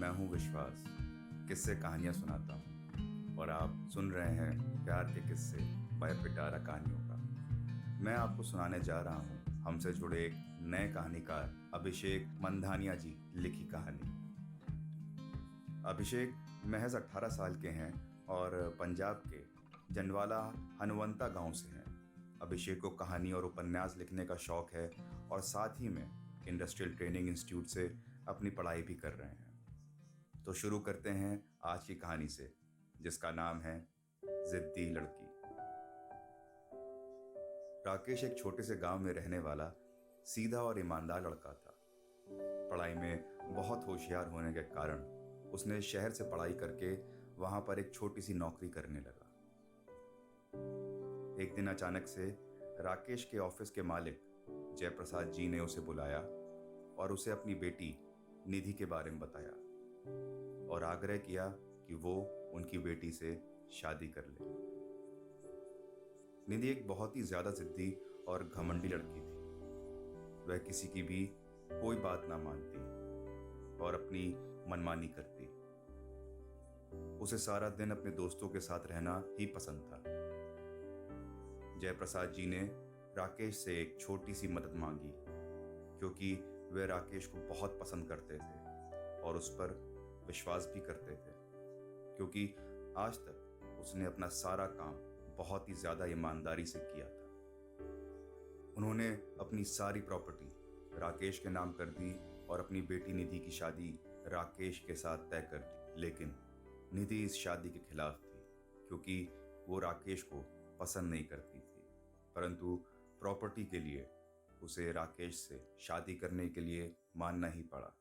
मैं हूँ विश्वास, किस्से कहानियाँ सुनाता हूँ और आप सुन रहे हैं प्यार के किस्से बाय पिटारा कहानियों का। मैं आपको सुनाने जा रहा हूँ हमसे जुड़े एक नए कहानीकार अभिषेक मंधानिया जी लिखी कहानी। अभिषेक महज 18 साल के हैं और पंजाब के जंडवाला हनवंता गांव से हैं। अभिषेक को कहानी और उपन्यास लिखने का शौक है और साथ ही में इंडस्ट्रियल ट्रेनिंग इंस्टीट्यूट से अपनी पढ़ाई भी कर रहे हैं। तो शुरू करते हैं आज की कहानी से, जिसका नाम है जिद्दी लड़की। राकेश एक छोटे से गांव में रहने वाला सीधा और ईमानदार लड़का था। पढ़ाई में बहुत होशियार होने के कारण उसने शहर से पढ़ाई करके वहां पर एक छोटी सी नौकरी करने लगा। एक दिन अचानक से राकेश के ऑफिस के मालिक जयप्रसाद जी ने उसे बुलाया और उसे अपनी बेटी निधि के बारे में बताया और आग्रह किया कि वो उनकी बेटी से शादी कर ले। निधि एक बहुत ही ज्यादा जिद्दी और घमंडी लड़की थी। वह किसी की भी कोई बात ना मानती और अपनी मनमानी करती। उसे सारा दिन अपने दोस्तों के साथ रहना ही पसंद था। जयप्रसाद जी ने राकेश से एक छोटी सी मदद मांगी, क्योंकि वे राकेश को बहुत पसंद करते थे और उस पर विश्वास भी करते थे, क्योंकि आज तक उसने अपना सारा काम बहुत ही ज्यादा ईमानदारी से किया था। उन्होंने अपनी सारी प्रॉपर्टी राकेश के नाम कर दी और अपनी बेटी निधि की शादी राकेश के साथ तय कर दी। लेकिन निधि इस शादी के खिलाफ थी, क्योंकि वो राकेश को पसंद नहीं करती थी, परंतु प्रॉपर्टी के लिए उसे राकेश से शादी करने के लिए मानना ही पड़ा।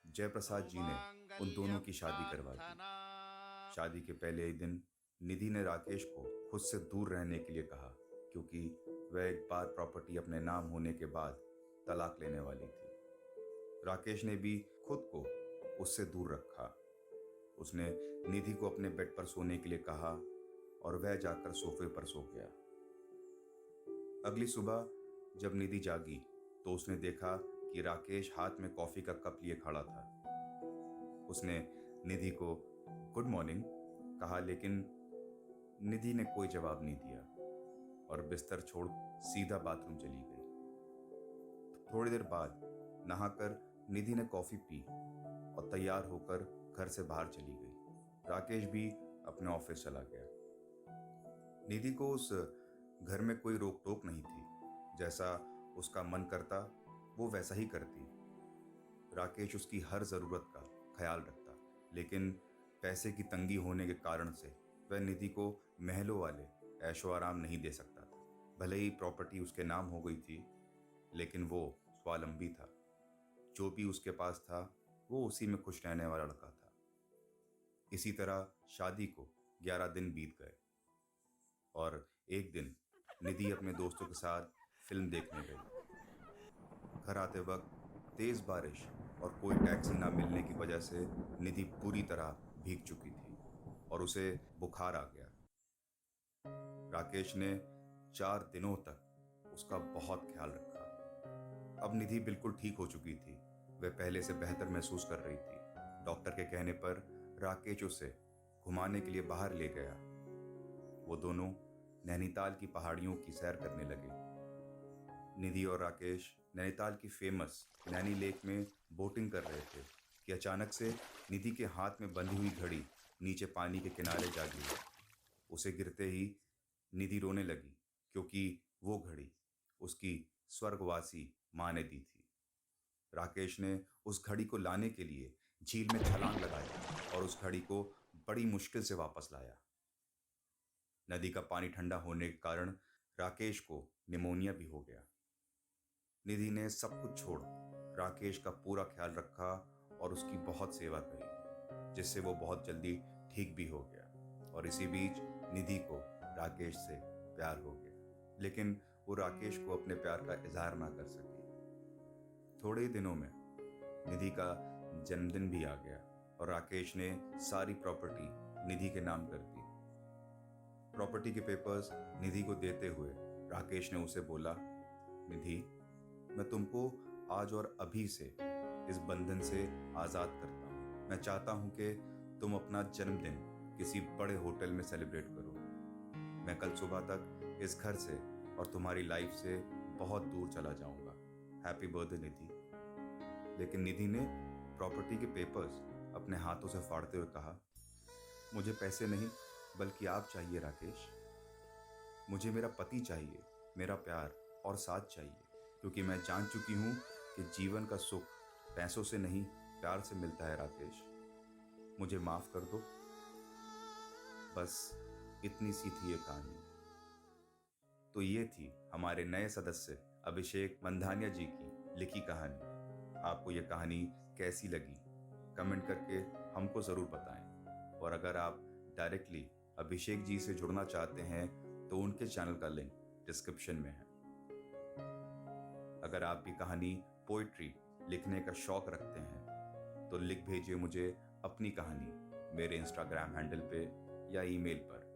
जयप्रसाद जी ने उन दोनों की शादी करवा दी। शादी के पहले ही दिन निधि ने राकेश को खुद से दूर रहने के लिए कहा, क्योंकि वह एक बार प्रॉपर्टी अपने नाम होने के बाद तलाक लेने वाली थी। राकेश ने भी खुद को उससे दूर रखा। उसने निधि को अपने बेड पर सोने के लिए कहा और वह जाकर सोफे पर सो गया। अगली सुबह जब निधि जागी तो उसने देखा कि राकेश हाथ में कॉफी का कप लिए खड़ा था। उसने निधि को गुड मॉर्निंग कहा, लेकिन निधि ने कोई जवाब नहीं दिया और बिस्तर छोड़ सीधा बाथरूम चली गई। थोड़ी देर बाद नहाकर निधि ने कॉफी पी और तैयार होकर घर से बाहर चली गई। राकेश भी अपने ऑफिस चला गया। निधि को उस घर में कोई रोक टोक नहीं थी। जैसा उसका मन करता वो वैसा ही करती। राकेश उसकी हर जरूरत का ख्याल रखता, लेकिन पैसे की तंगी होने के कारण से वह निधि को महलों वाले ऐशो आराम नहीं दे सकता था। भले ही प्रॉपर्टी उसके नाम हो गई थी, लेकिन वो स्वावलंबी था। जो भी उसके पास था वो उसी में खुश रहने वाला लड़का था। इसी तरह शादी को 11 दिन बीत गए और एक दिन निधि अपने दोस्तों के साथ फिल्म देखने गई। घर आते वक्त तेज बारिश और कोई टैक्सी ना मिलने की वजह से निधि पूरी तरह भीग चुकी थी और उसे बुखार आ गया। राकेश ने 4 दिनों तक उसका बहुत ख्याल रखा। अब निधि बिल्कुल ठीक हो चुकी थी। वह पहले से बेहतर महसूस कर रही थी। डॉक्टर के कहने पर राकेश उसे घुमाने के लिए बाहर ले गया। वो दोनों नैनीताल की पहाड़ियों की सैर करने लगे। निधि और राकेश नैनीताल की फेमस नैनी लेक में बोटिंग कर रहे थे कि अचानक से निधि के हाथ में बंधी हुई घड़ी नीचे पानी के किनारे जा गिरी। उसे गिरते ही निधि रोने लगी, क्योंकि वो घड़ी उसकी स्वर्गवासी माँ ने दी थी। राकेश ने उस घड़ी को लाने के लिए झील में छलांग लगाई और उस घड़ी को बड़ी मुश्किल से वापस लाया। नदी का पानी ठंडा होने के कारण राकेश को निमोनिया भी हो गया। निधि ने सब कुछ छोड़ राकेश का पूरा ख्याल रखा और उसकी बहुत सेवा करी, जिससे वो बहुत जल्दी ठीक भी हो गया। और इसी बीच निधि को राकेश से प्यार हो गया, लेकिन वो राकेश को अपने प्यार का इजहार ना कर सकी। थोड़े ही दिनों में निधि का जन्मदिन भी आ गया और राकेश ने सारी प्रॉपर्टी निधि के नाम कर दी। प्रॉपर्टी के पेपर्स निधि को देते हुए राकेश ने उसे बोला, निधि, मैं तुमको आज और अभी से इस बंधन से आज़ाद करता हूँ। मैं चाहता हूँ कि तुम अपना जन्मदिन किसी बड़े होटल में सेलिब्रेट करो। मैं कल सुबह तक इस घर से और तुम्हारी लाइफ से बहुत दूर चला जाऊंगा। हैप्पी बर्थडे निधि। लेकिन निधि ने प्रॉपर्टी के पेपर्स अपने हाथों से फाड़ते हुए कहा, मुझे पैसे नहीं बल्कि आप चाहिए राकेश। मुझे मेरा पति चाहिए, मेरा प्यार और साथ चाहिए, क्योंकि मैं जान चुकी हूँ कि जीवन का सुख पैसों से नहीं प्यार से मिलता है राकेश। मुझे माफ कर दो। बस इतनी सी थी ये कहानी। तो ये थी हमारे नए सदस्य अभिषेक मंधानिया जी की लिखी कहानी। आपको ये कहानी कैसी लगी कमेंट करके हमको ज़रूर बताएं। और अगर आप डायरेक्टली अभिषेक जी से जुड़ना चाहते हैं तो उनके चैनल का लिंक डिस्क्रिप्शन में है। अगर आप भी कहानी पोइट्री लिखने का शौक रखते हैं तो लिख भेजिए मुझे अपनी कहानी मेरे इंस्टाग्राम हैंडल पे या ईमेल पर।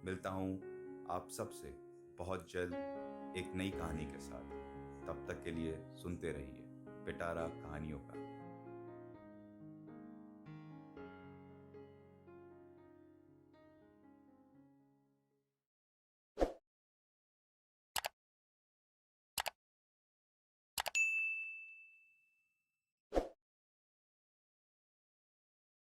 मिलता हूँ आप सबसे बहुत जल्द एक नई कहानी के साथ। तब तक के लिए सुनते रहिए पिटारा कहानियों का।